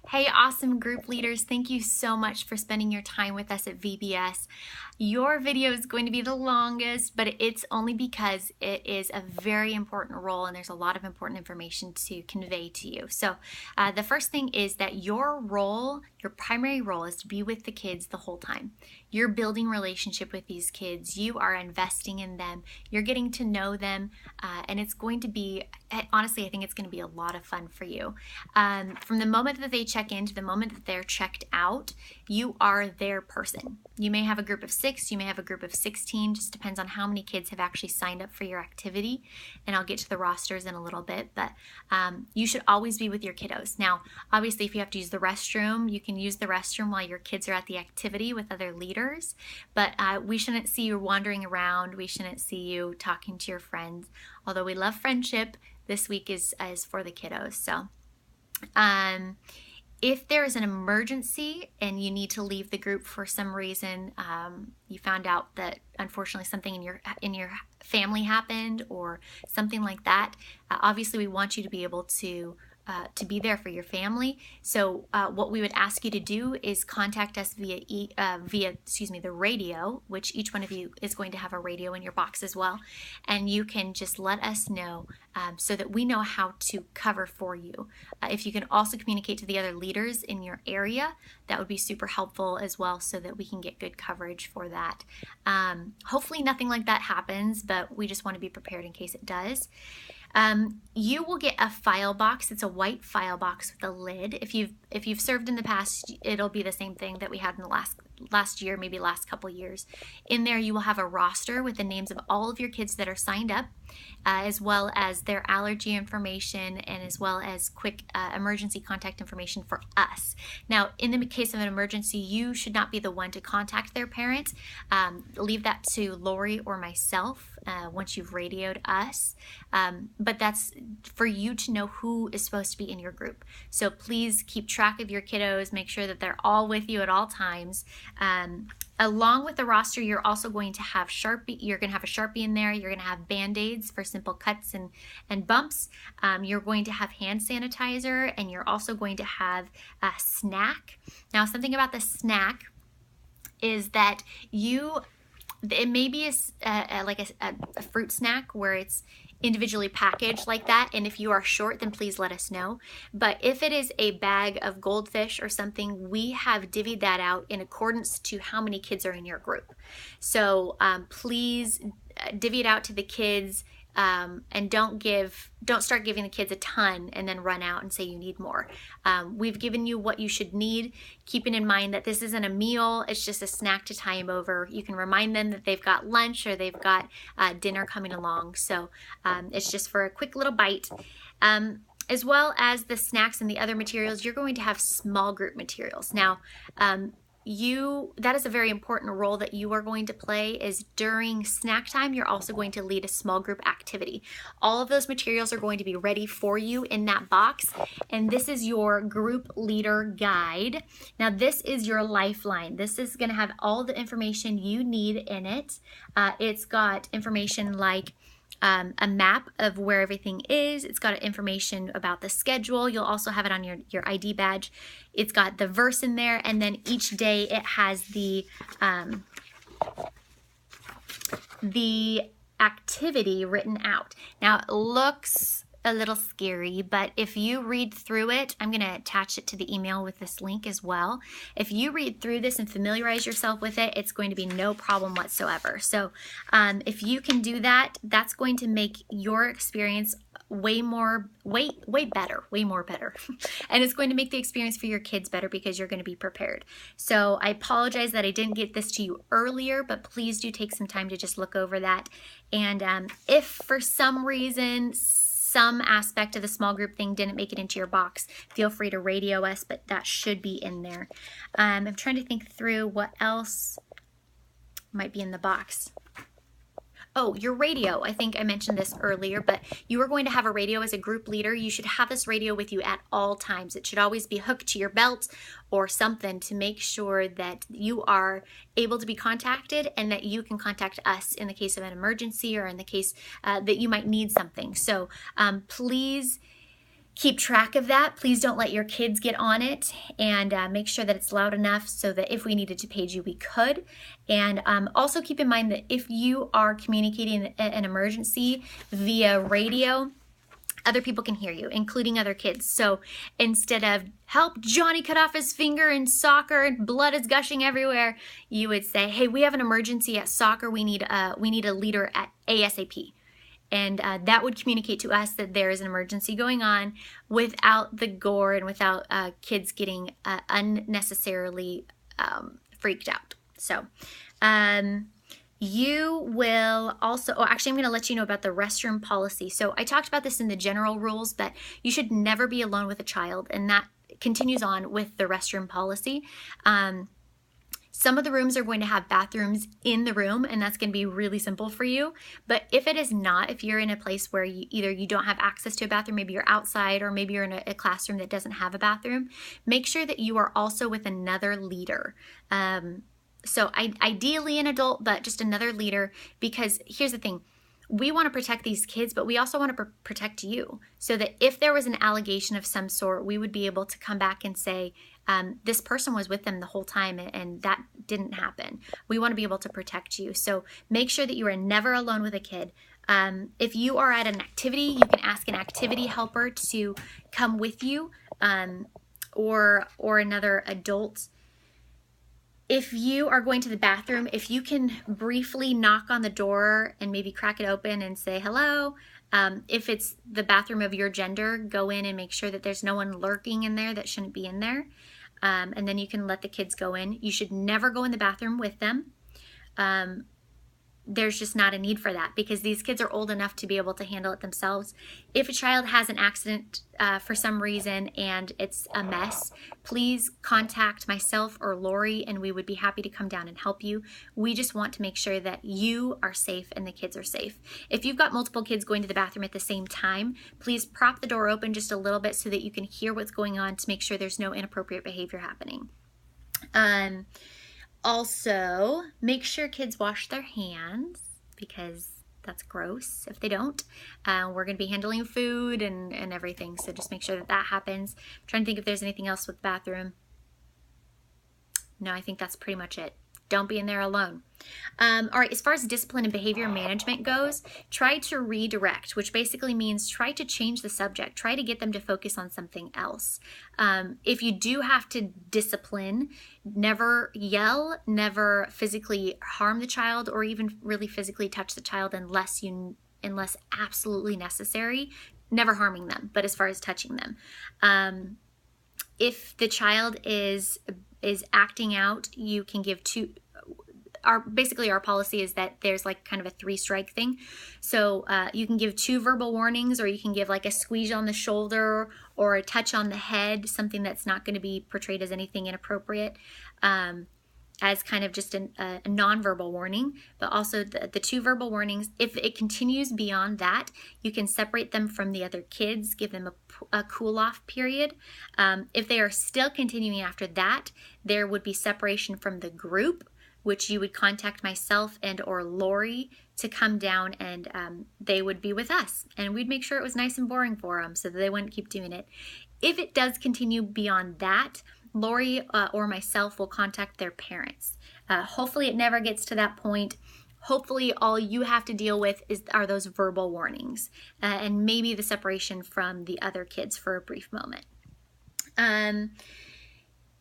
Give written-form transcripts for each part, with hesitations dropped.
Hey, awesome group leaders. Thank you so much for spending your time with us at VBS. Your video is going to be the longest, but it's only because it is a very important role and there's a lot of important information to convey to you. So the first thing is that your role, your primary role, is to be with the kids the whole time. You're building relationship with these kids. You are investing in them. You're getting to know them, and it's going to be, honestly, I think it's going to be a lot of fun for you. From the moment that they check in to the moment that they're checked out, you are their person. You may have a group of 6, you may have a group of 16, just depends on how many kids have actually signed up for your activity, and I'll get to the rosters in a little bit, but you should always be with your kiddos. Now, obviously, if you have to use the restroom, you can use the restroom while your kids are at the activity with other leaders, but we shouldn't see you wandering around, we shouldn't see you talking to your friends. Although we love friendship, this week is for the kiddos. So if there is an emergency and you need to leave the group for some reason, you found out that unfortunately something in your family happened or something like that, obviously we want you to be able to be there for your family. So what we would ask you to do is contact us via the radio, which each one of you is going to have a radio in your box as well. And you can just let us know so that we know how to cover for you. If you can also communicate to the other leaders in your area, that would be super helpful as well so that we can get good coverage for that. Hopefully nothing like that happens, but we just want to be prepared in case it does. You will get a file box. It's a white file box with a lid. If you've served in the past, it'll be the same thing that we had in the last year, maybe last couple years. In there, you will have a roster with the names of all of your kids that are signed up, as well as their allergy information and as well as quick emergency contact information for us. Now, in the case of an emergency, you should not be the one to contact their parents. Leave that to Lori or myself once you've radioed us. But that's for you to know who is supposed to be in your group. So please keep track of your kiddos, make sure that they're all with you at all times. Along with the roster, you're also going to have you're going to have a Sharpie in there. You're going to have Band-Aids for simple cuts and bumps. You're going to have hand sanitizer, and you're also going to have a snack. Now, something about the snack is that it may be like a fruit snack where it's individually packaged like that, and if you are short, then please let us know. But if it is a bag of goldfish or something, we have divvied that out in accordance to how many kids are in your group. So please divvy it out to the kids, and don't start giving the kids a ton and then run out and say you need more. We've given you what you should need, keeping in mind that this isn't a meal, it's just a snack to tie them over. You can remind them that they've got lunch or they've got dinner coming along. So it's just for a quick little bite. As well as the snacks and the other materials, you're going to have small group materials. Now, that is a very important role that you are going to play. Is during snack time, you're also going to lead a small group activity. All of those materials are going to be ready for you in that box, and this is your group leader guide. Now, this is your lifeline. This is going to have all the information you need in it. It's got information like a map of where everything is. It's got information about the schedule. You'll also have it on your ID badge. It's got the verse in there, and then each day it has the activity written out. Now, it looks a little scary, but if you read through it, I'm going to attach it to the email with this link as well. If you read through this and familiarize yourself with it, it's going to be no problem whatsoever. So if you can do that, that's going to make your experience way more better. And it's going to make the experience for your kids better because you're going to be prepared. So I apologize that I didn't get this to you earlier, but please do take some time to just look over that. And if for some reason some aspect of the small group thing didn't make it into your box, feel free to radio us, but that should be in there. I'm trying to think through what else might be in the box. Oh, your radio. I think I mentioned this earlier, but you are going to have a radio as a group leader. You should have this radio with you at all times. It should always be hooked to your belt or something to make sure that you are able to be contacted and that you can contact us in the case of an emergency or in the case that you might need something. So please Keep track of that. Please don't let your kids get on it, and make sure that it's loud enough so that if we needed to page you, we could. And also keep in mind that if you are communicating an emergency via radio, other people can hear you, including other kids. So instead of help, Johnny cut off his finger in soccer and blood is gushing everywhere, you would say, hey, we have an emergency at soccer. We need a leader at ASAP. And that would communicate to us that there is an emergency going on without the gore and without kids getting unnecessarily freaked out. So you will also, actually I'm going to let you know about the restroom policy. So I talked about this in the general rules, but you should never be alone with a child, and that continues on with the restroom policy. Some of the rooms are going to have bathrooms in the room, and that's going to be really simple for you. But if it is not, if you're in a place where you don't have access to a bathroom, maybe you're outside, or maybe you're in a classroom that doesn't have a bathroom, make sure that you are also with another leader. So ideally an adult, but just another leader, because here's the thing. We want to protect these kids, but we also want to protect you, so that if there was an allegation of some sort, we would be able to come back and say, this person was with them the whole time and that didn't happen. We want to be able to protect you. So make sure that you are never alone with a kid. If you are at an activity, you can ask an activity helper to come with you, or another adult. If you are going to the bathroom, if you can briefly knock on the door and maybe crack it open and say hello. If it's the bathroom of your gender, go in and make sure that there's no one lurking in there that shouldn't be in there. And then you can let the kids go in. You should never go in the bathroom with them. There's just not a need for that, because these kids are old enough to be able to handle it themselves. If a child has an accident for some reason and it's a mess, please contact myself or Lori, and we would be happy to come down and help you. We just want to make sure that you are safe and the kids are safe. If you've got multiple kids going to the bathroom at the same time, please prop the door open just a little bit so that you can hear what's going on, to make sure there's no inappropriate behavior happening. Also, make sure kids wash their hands, because that's gross if they don't. We're going to be handling food and everything, so just make sure that happens. I'm trying to think if there's anything else with the bathroom. No, I think that's pretty much it. Don't be in there alone. All right, as far as discipline and behavior management goes, try to redirect, which basically means try to change the subject. Try to get them to focus on something else. If you do have to discipline, never yell, never physically harm the child, or even really physically touch the child unless absolutely necessary. Never harming them, but as far as touching them. If the child is acting out, you can give our policy is that there's like kind of a 3-strike thing. So you can give 2 verbal warnings, or you can give like a squeeze on the shoulder or a touch on the head, something that's not going to be portrayed as anything inappropriate, as kind of just a nonverbal warning. But also the 2 verbal warnings, if it continues beyond that, you can separate them from the other kids, give them a cool off period. If they are still continuing after that, there would be separation from the group, which you would contact myself and or Lori to come down, and they would be with us, and we'd make sure it was nice and boring for them so that they wouldn't keep doing it. If it does continue beyond that, Lori or myself will contact their parents. Hopefully it never gets to that point. Hopefully all you have to deal with are those verbal warnings, and maybe the separation from the other kids for a brief moment.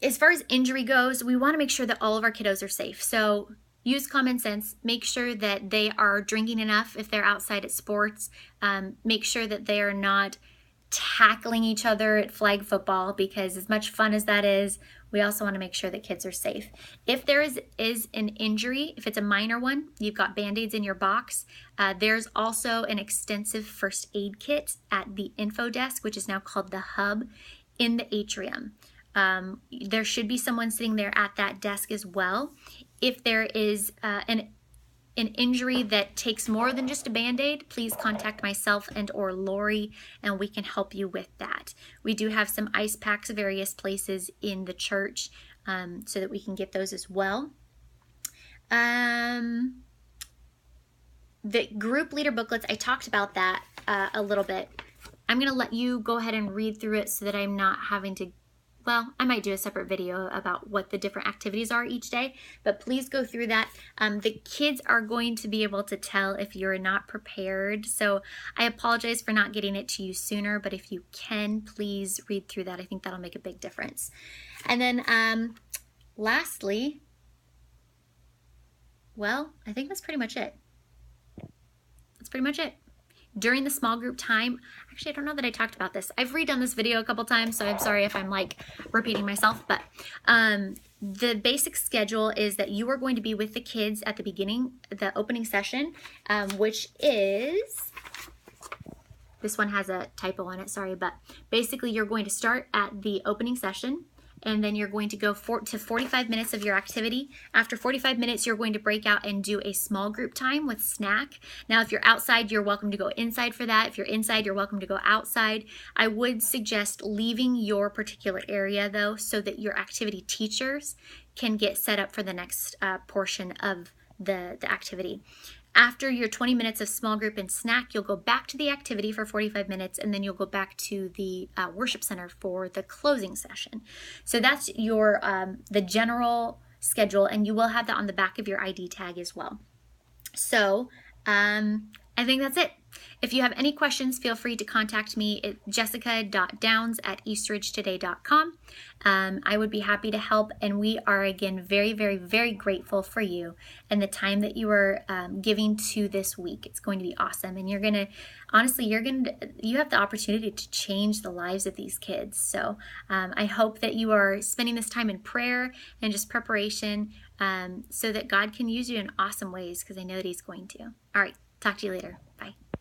As far as injury goes, we want to make sure that all of our kiddos are safe. So use common sense. Make sure that they are drinking enough if they're outside at sports. Make sure that they are not tackling each other at flag football, because as much fun as that is, we also want to make sure that kids are safe. If there is an injury, if it's a minor one, you've got Band-Aids in your box. There's also an extensive first aid kit at the info desk, which is now called the hub, in the atrium. There should be someone sitting there at that desk as well. If there is an injury that takes more than just a Band-Aid, please contact myself and or Lori, and we can help you with that. We do have some ice packs various places in the church, so that we can get those as well. The group leader booklets, I talked about that a little bit. I'm going to let you go ahead and read through it so that I'm not having to, well, I might do a separate video about what the different activities are each day, but please go through that. The kids are going to be able to tell if you're not prepared, so I apologize for not getting it to you sooner, but if you can, please read through that. I think that'll make a big difference. And then lastly, well, I think that's pretty much it. That's pretty much it. During the small group time, actually, I don't know that I talked about this. I've redone this video a couple times, so I'm sorry if I'm like repeating myself, but the basic schedule is that you are going to be with the kids at the beginning, the opening session, which is, this one has a typo on it, sorry, but basically you're going to start at the opening session, and then you're going to go to 45 minutes of your activity. After 45 minutes, you're going to break out and do a small group time with snack. Now, if you're outside, you're welcome to go inside for that. If you're inside, you're welcome to go outside. I would suggest leaving your particular area, though, so that your activity teachers can get set up for the next portion of the activity. After your 20 minutes of small group and snack, you'll go back to the activity for 45 minutes, and then you'll go back to the worship center for the closing session. So that's your the general schedule, and you will have that on the back of your ID tag as well. So I think that's it. If you have any questions, feel free to contact me at jessica.downs@eastridgetoday.com. I would be happy to help, and we are again very, very, very grateful for you and the time that you are giving to this week. It's going to be awesome, and you're gonna, honestly, you have the opportunity to change the lives of these kids. So I hope that you are spending this time in prayer and just preparation so that God can use you in awesome ways, because I know that He's going to. All right, talk to you later. Bye.